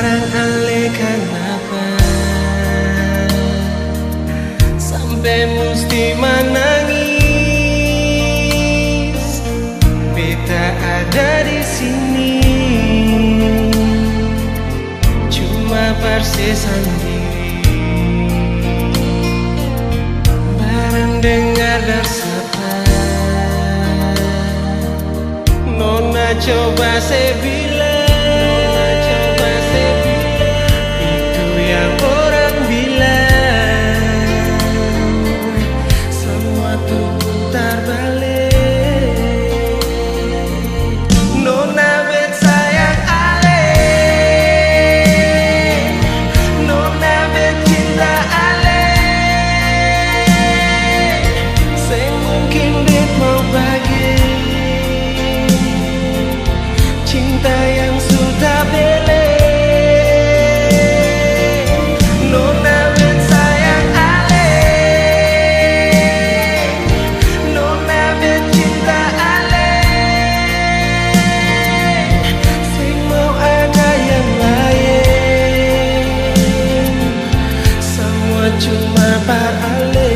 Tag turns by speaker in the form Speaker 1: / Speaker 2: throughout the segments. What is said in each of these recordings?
Speaker 1: Barang ale kenapa sampai mesti menangis? Beta ada di sini cuma persesan diri. Barang dengar dan sapa Nona coba saya bilang, itu yang orang bilang, semua tuh putar balik. Nona bet sayang ale, Nona bet cinta ale. Saya mungkin bet mau bagi cinta yang sudah bele. Nona bet sayang ale, Nona bet cinta ale. Saya mau ada yang lain, semua cuma par ale.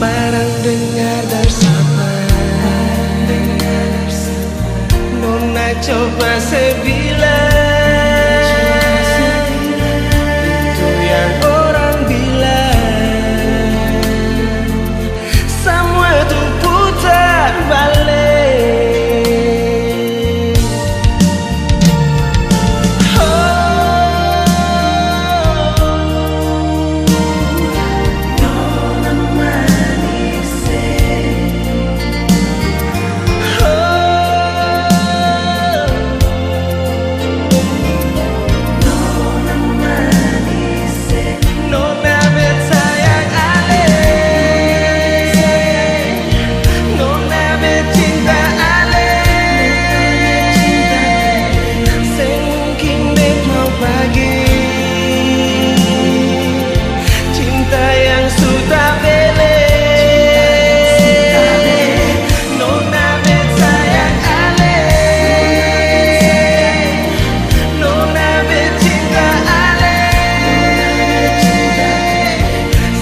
Speaker 1: Barang dengar dari sapa Nona coba saya bilang, itu yang orang bilang, semua tuh putar balik. Nona bet sayang ale, Nona bet cinta ale. Saya mungkin bet mau bagi cinta yang sudah bele. Nona bet sayang ale, Nona bet cinta ale.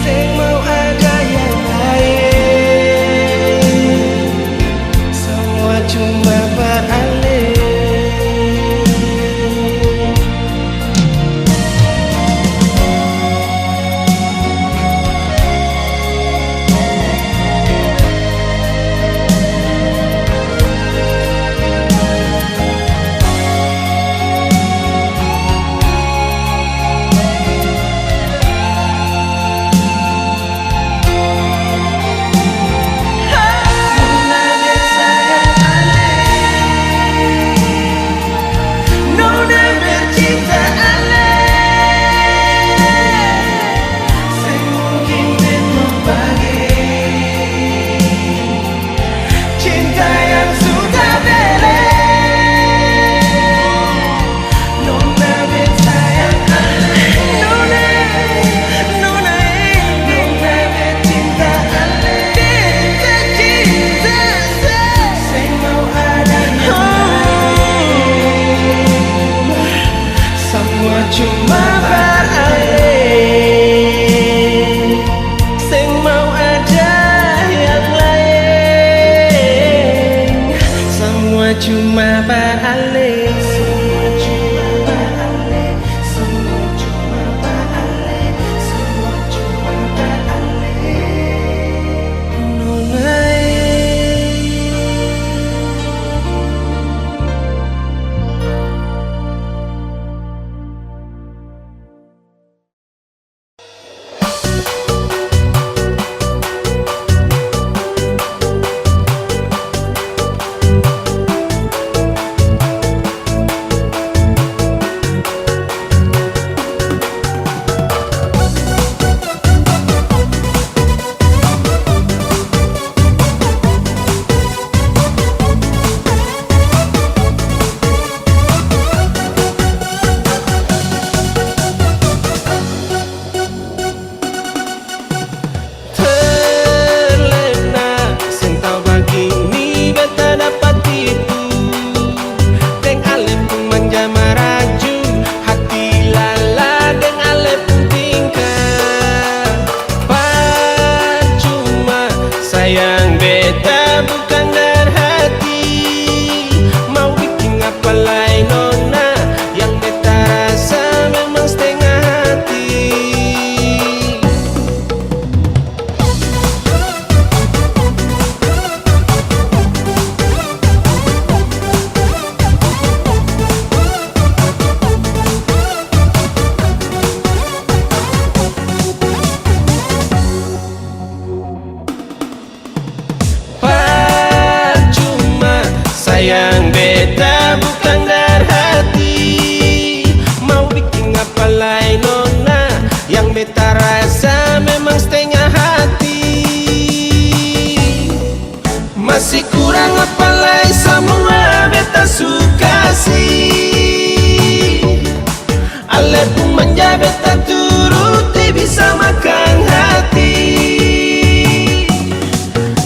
Speaker 1: Saya mau ada yang lain, semua cuma par ale. Nona bet sayang ale, Nona bet cinta ale. Saya mungkin bet mau bagi cinta yang sudah bele. Nona bet sayang ale, Nona, Nona, Nona bet cinta ale. Cinta, saya mau ada yang lain, semua cuma par ale. Saya mau ada yang lain, semua cuma par ale. Semua cuma par ale, semua cuma par ale, semua cuma par ale. Nona. Masih kurang apa lagi semua beta suka sih. Ale pun manja beta turuti bisa makan hati.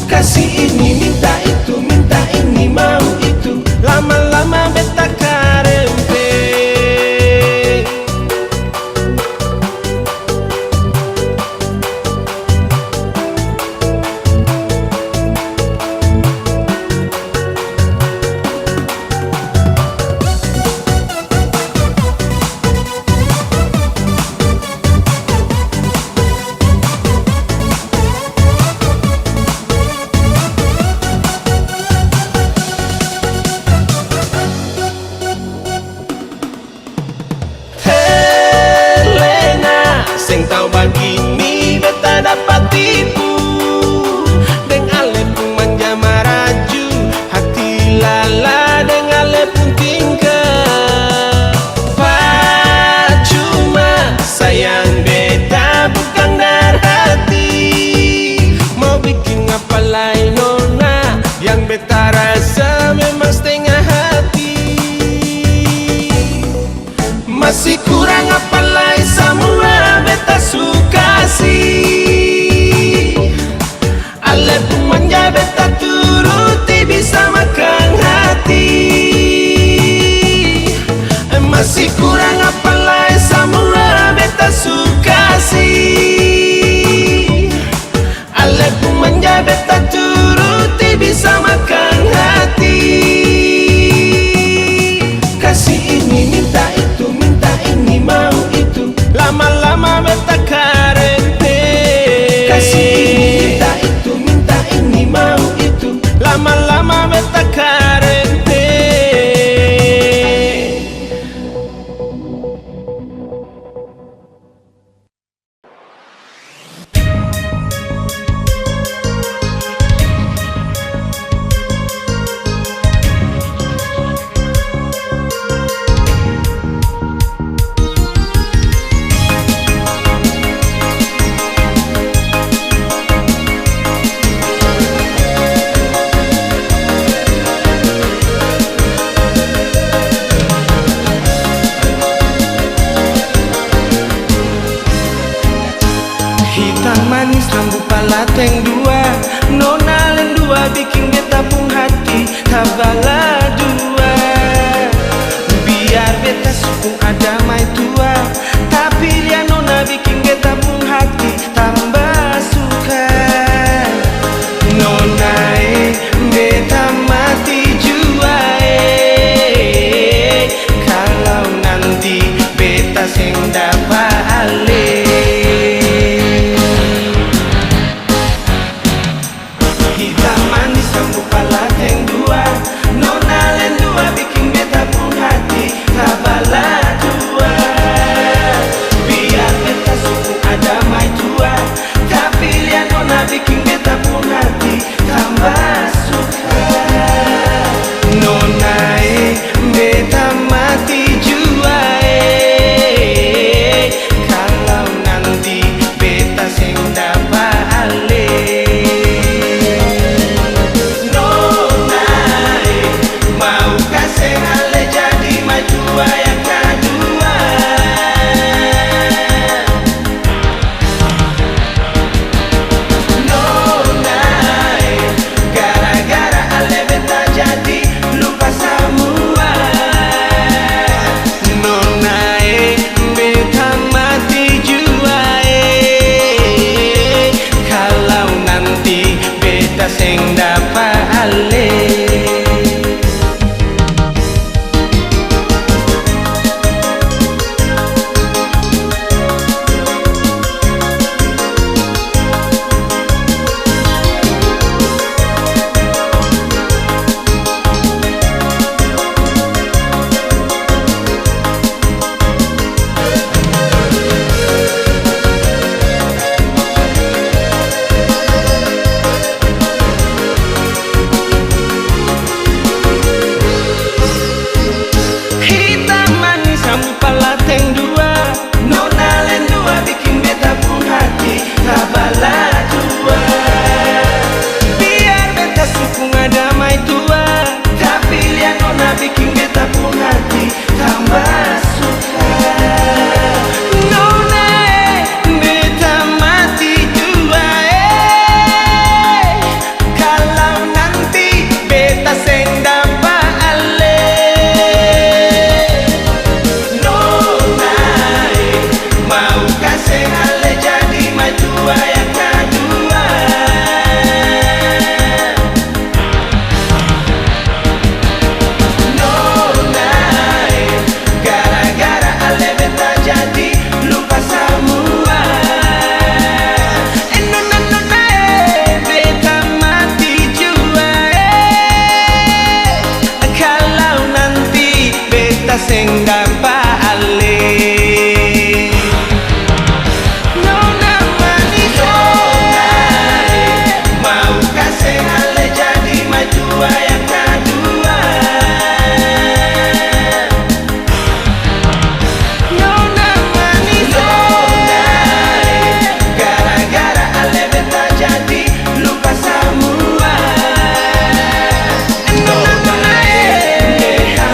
Speaker 1: Kasih ini minta itu, minta ini mau itu, lama-lama beta karempe. Sing tau begini beta dapat tipu. Deng ale pun manja maraju, hati lala deng ale pun tingkah. Cuma sayang beta bukan dari hati. Mau bikin apa lain nona, yang beta rasa memang setengah hati. Masih kurang apa lagi semua beta suka sih. Ale pun manja beta turuti bisa makan hati. Masih kurang apa lagi semua beta suka sih. Ale pun manja beta turuti bisa makan hati. Kasih ini minta itu, minta ini mau itu, lama-lama beta karente. Kasih ini minta itu, minta ini mau itu, lama-lama beta karente. Hitam manis lampu palateng dua, nona len dua bikin beta pun hati tabala dua. Biar beta suku ada mai tua, tapi lihat nona bikin beta pun hati tambah suka. Nona beta mati jua kalau nanti beta sing dapat ale. sing dapat alih. Nona manisnya mau kasih alih jadi maju yang kedua. Nona manisnya gara-gara alih beta jadi lupa semua. Nona manisnya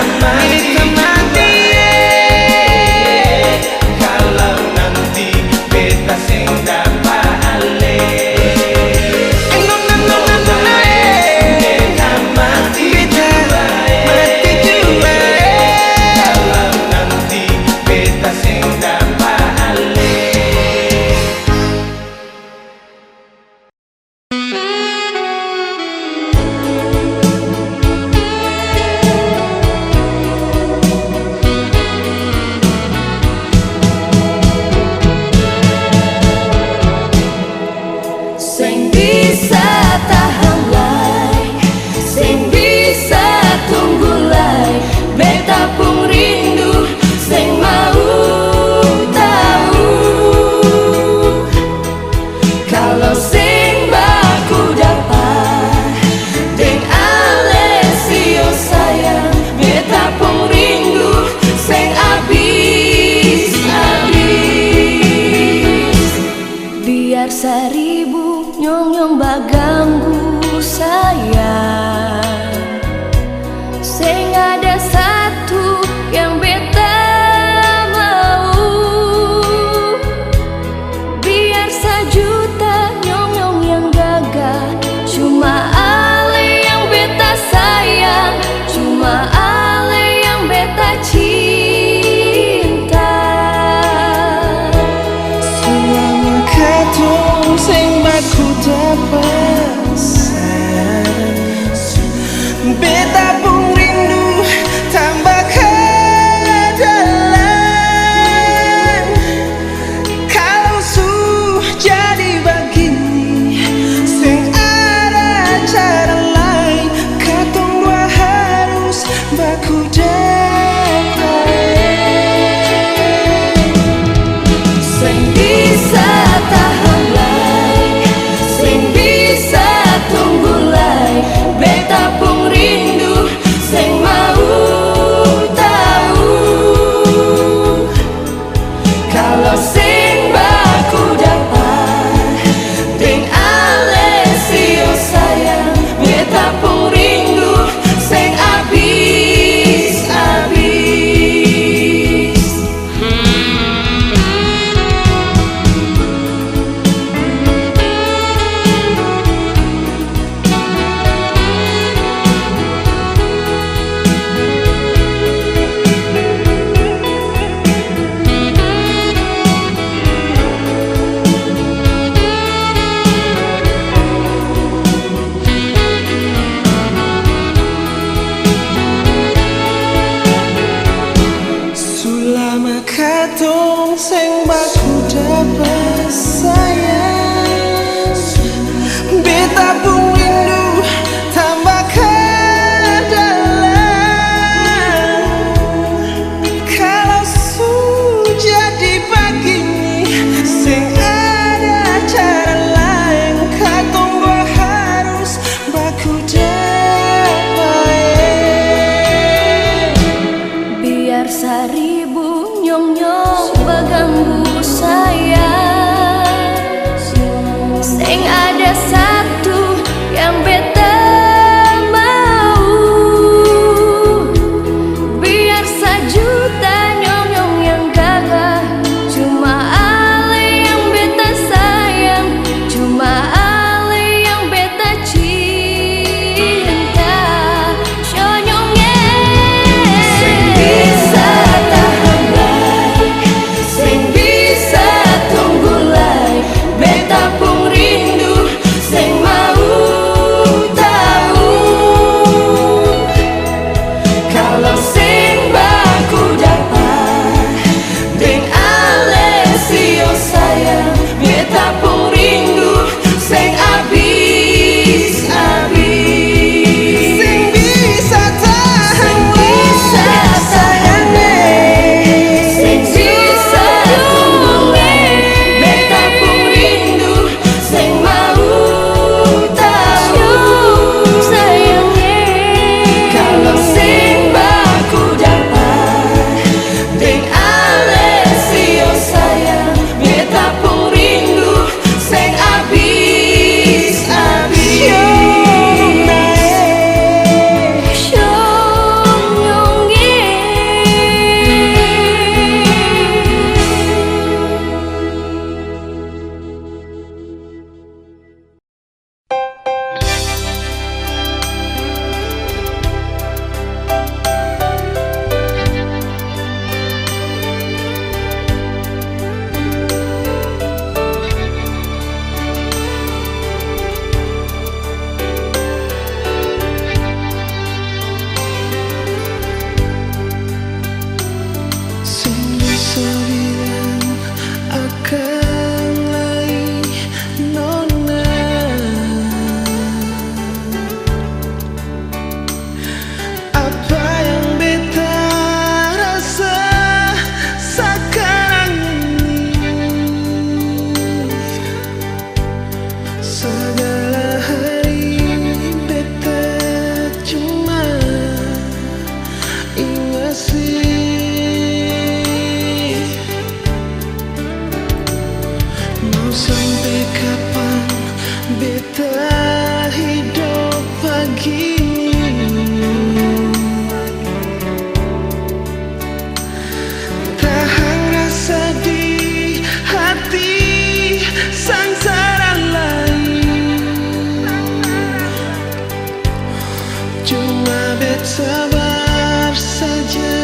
Speaker 1: Cuma bersabar saja,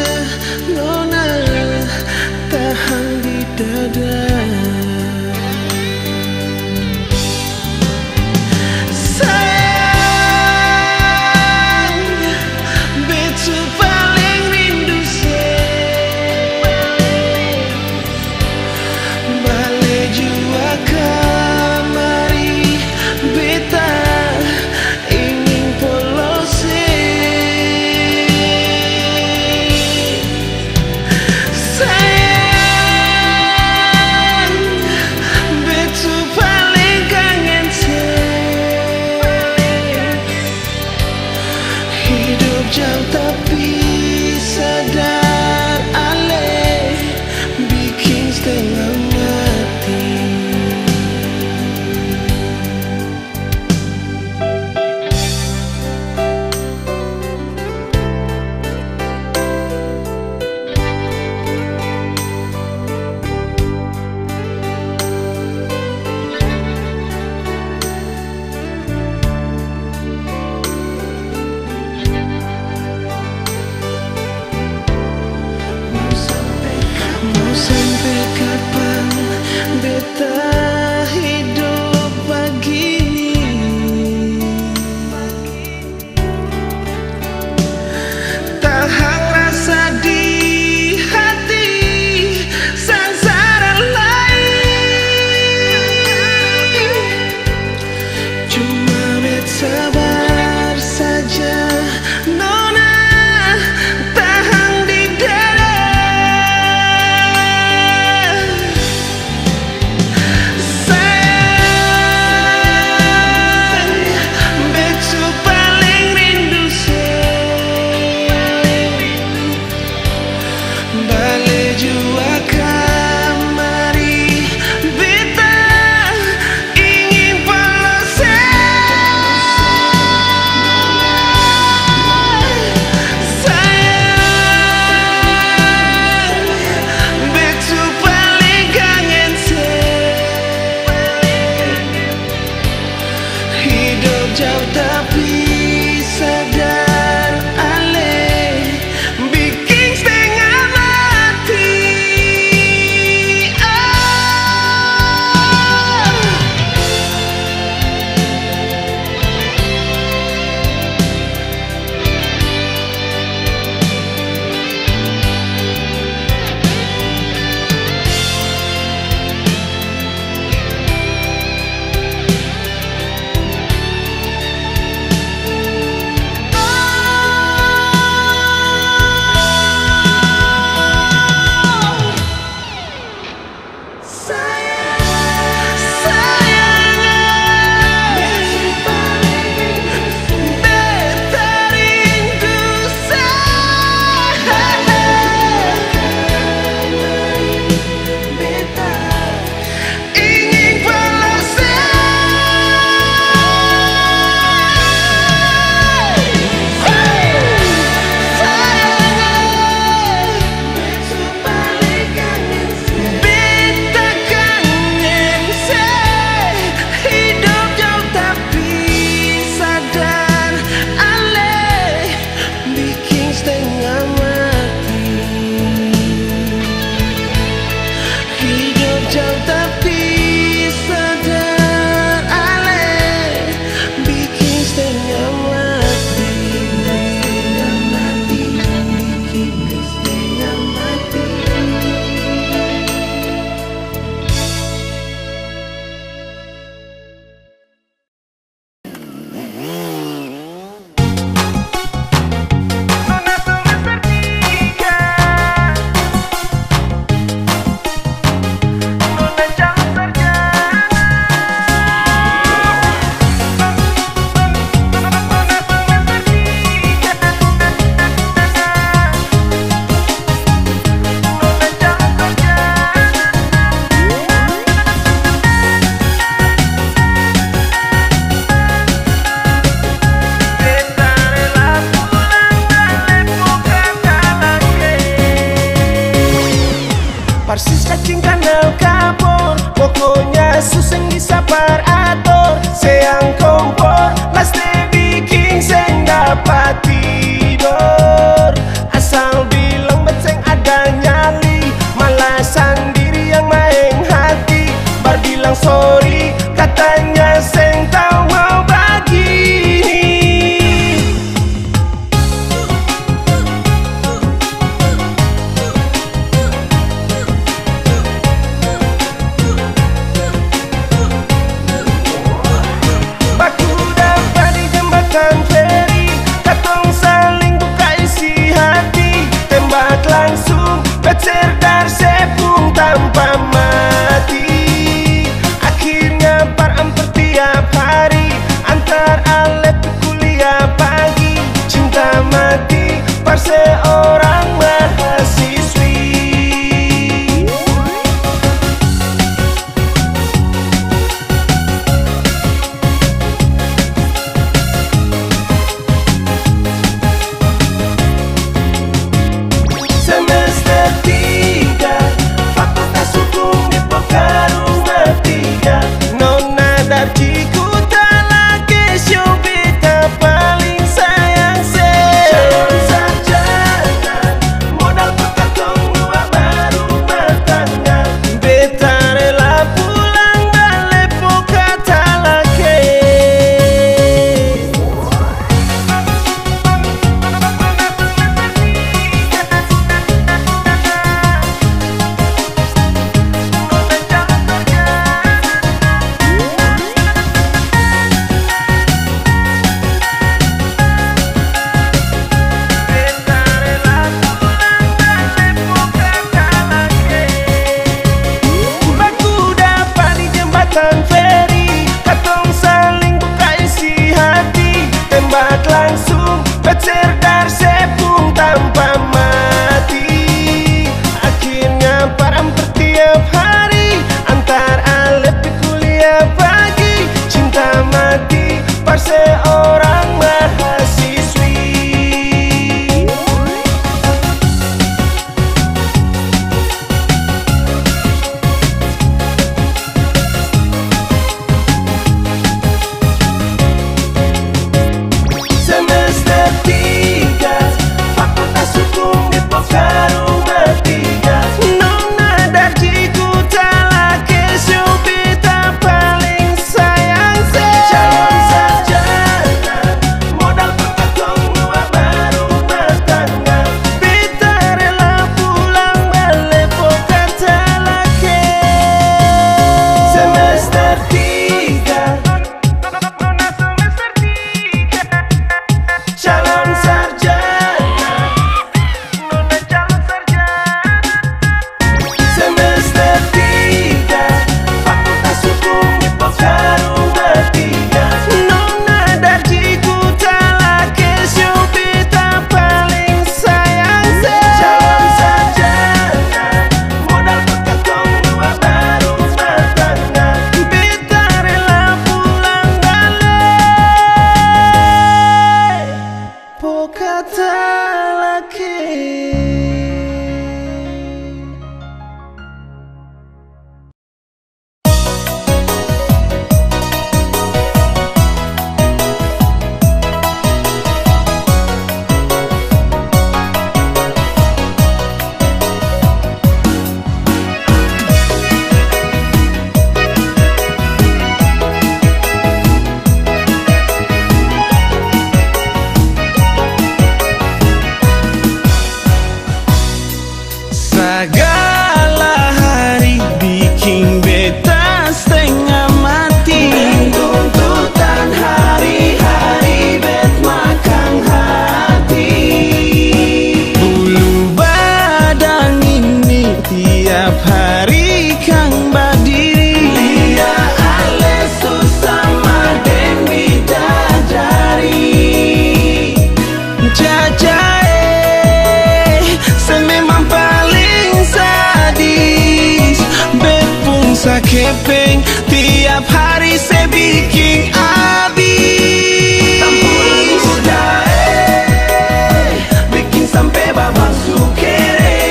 Speaker 1: Nona, tahan di dada. Sayang, betu paling rindu balik jua kamari beta ingin polose. Sayang, betu paling kangen hidup jauh tapi sadar ale bikin setengah mati. Mau sampai kapan beta hidup begini? Tahan rasa di hati sansaran lain. Cuma bersabar saja, Nona, tahan di dada. Sayang, betu paling rindu balik jua kamari beta ingin polose. Sayang, betu paling kangen hidup jauh tapi sadar ale bikin setengah mati.
Speaker 2: Persis cacing kandang kapur, pokoknya suseng disapar atur. Seang kompor, las bikin seng dapati. sambat langsung bercerdar sepung tanpa mati. Akhirnya param tiap hari antar alep kuliah pagi. Cinta mati par seorang mahasiswi. Semester 3 Fakultas Hukum Depok Karuma 3. Nona darjiku talake syubita paling sayang se. Calon sarjana modal perkatong dua berumah tangga. Beta rela pulang balik pokat talake. Semester 3 calon sarjana, nona calon sarjana. Semester 3 Fakultas Hukum Depok Karuma 3. Nona darjiku talake syubita paling sayang se. Calon sarjana modal perkatong dua berumah tangga. Beta rela pulang balik pokata laki. Segala hari bikin beta setengah mati. Tuntutan hari-hari bet makan hati. Bulu badan ini tiap hari kang berdiri. Lia ale susah maden bidadari. Jajae sememang paling sadis. Bepungsa kepeng tiap hari se bikin abis. Tampul udah bikin sampai babak sukere.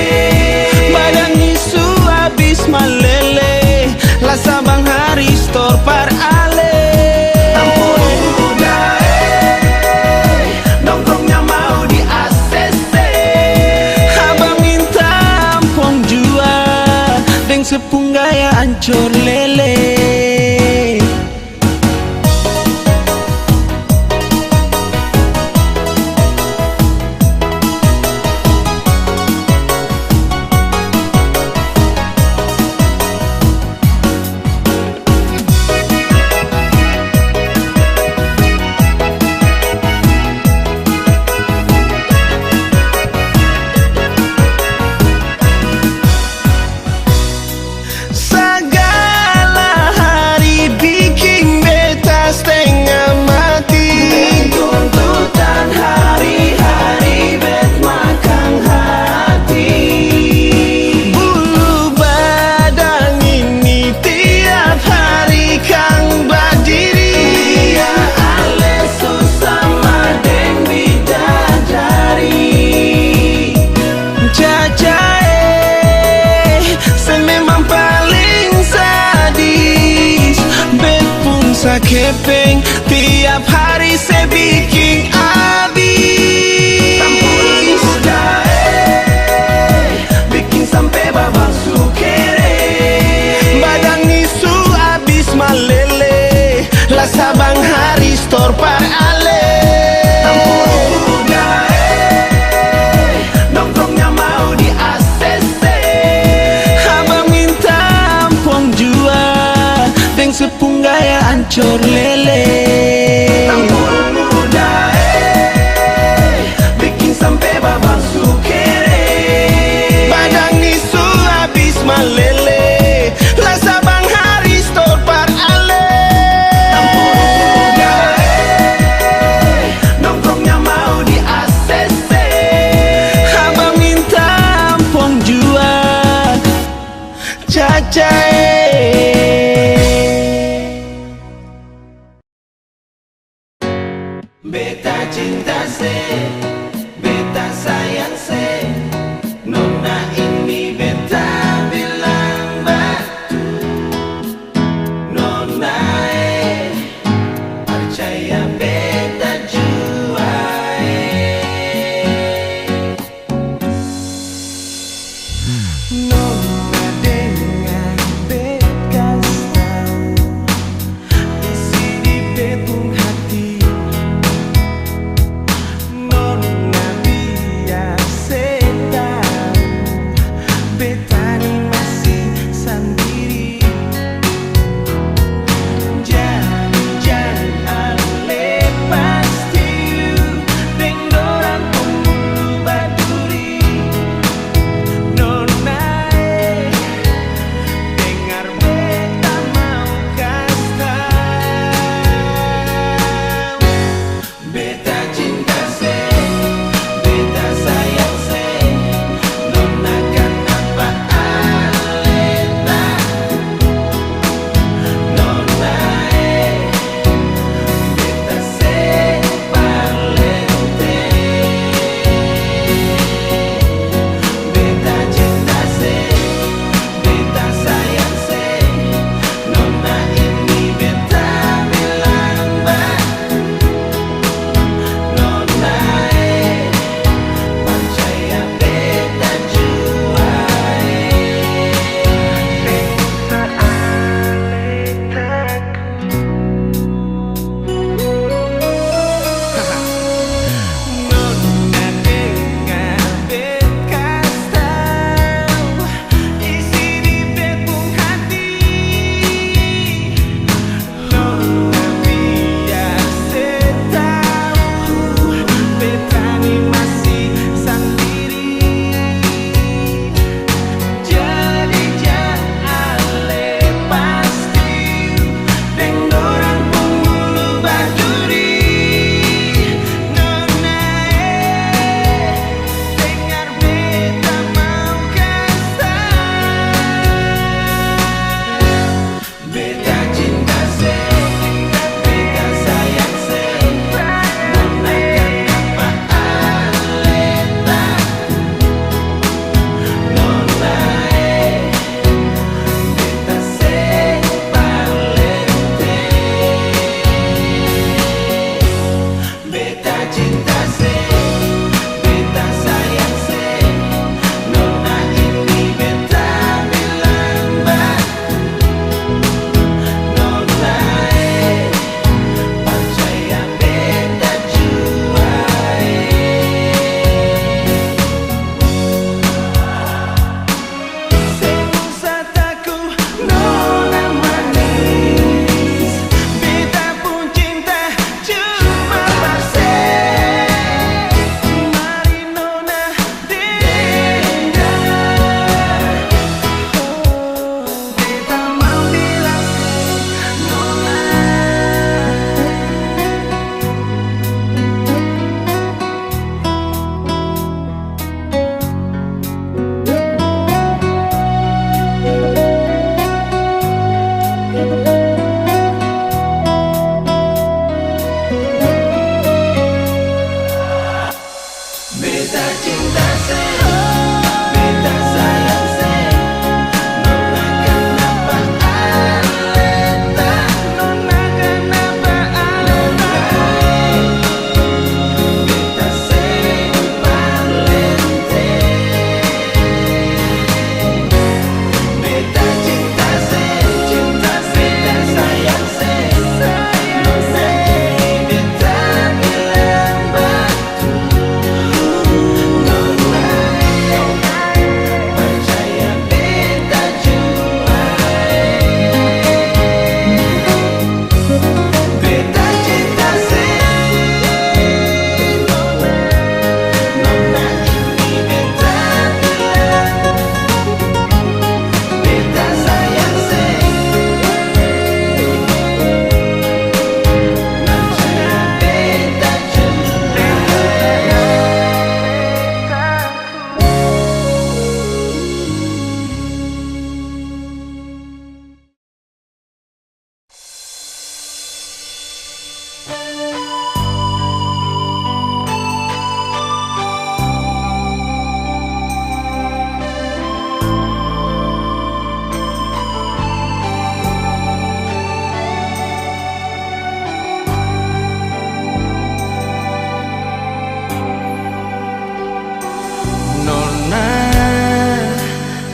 Speaker 2: Badan isu abis malele. Lah sabang hari store par ale. Tampul udah nongkrongnya mau di ACC. Abang minta ampun jua deng sepung gaya ancur lele. Segala hari bikin beta setengah mati. Tuntutan hari-hari bet makan hati. Bulu badan ini tiap hari kang berdiri. Dia ale susah maden bidadari. Jajae sememang paling sadis. Bepungsa kepeng tiap hari se bikin abis. Tampul udah bikin sampai babak sukere. Badan isu abis malele. Lah sabang hari store par ale. Tampul udah nongkrongnya mau di ACC. Abang minta ampun jua deng sepung gaya ancur lele. Tampul cinta se, beta sayang se, nona ini beta bilang batu. Nona percaya beta jua Nona dengar bet kasih isi di betung hati. Nona biasa tahu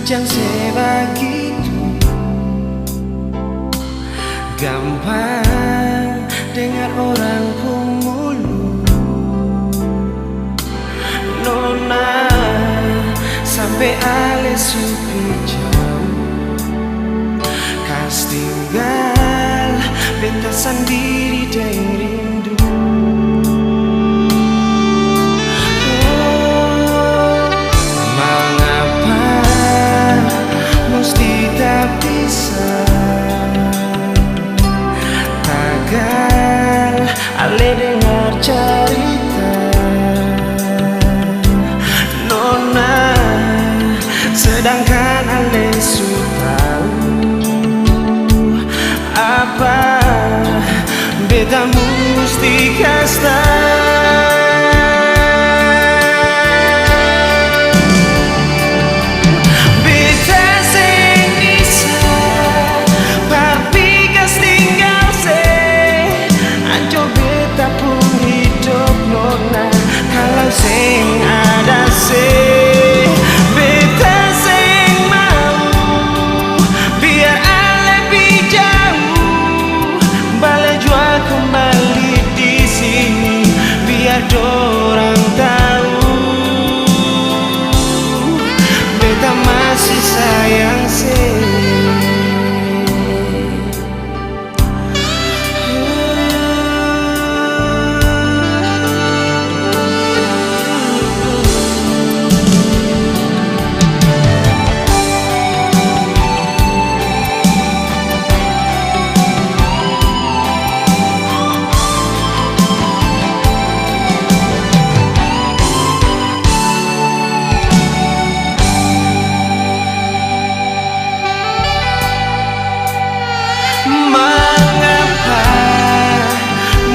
Speaker 1: Jangan sebegitu gampang dengar orang kumulu. Nona sampai ale supi jauh, kas tinggal beta sendiri dan rindu. Ale dengar cerita Nona, sedangkan ale sudah tahu apa beta mesti kasih. Sing ada sing beta sing mau biar ale jauh, balik jua kembali di sini biar dorang tahu beta masih sayang sing. Mengapa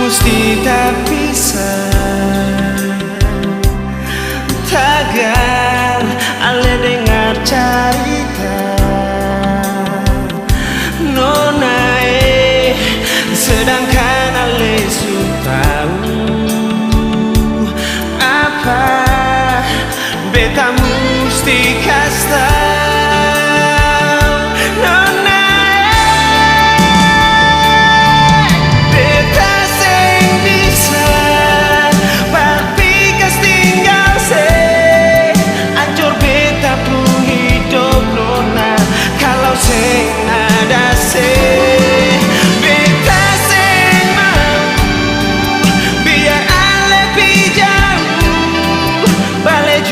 Speaker 1: mesti tak bisa tagar ale dengar cerita Nona, sedangkan ale sudah tahu apa beta mesti kasih. Dorang tahu beta sing bisa berpikas tinggal sing kalau sing ada sing beta sing biar ale jauh, balik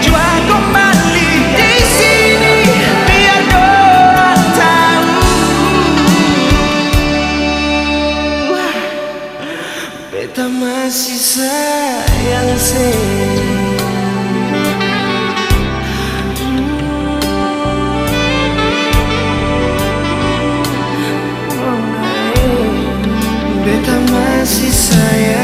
Speaker 1: jua kembali di sini biar beta masih sayang sing. Beta masih sayang.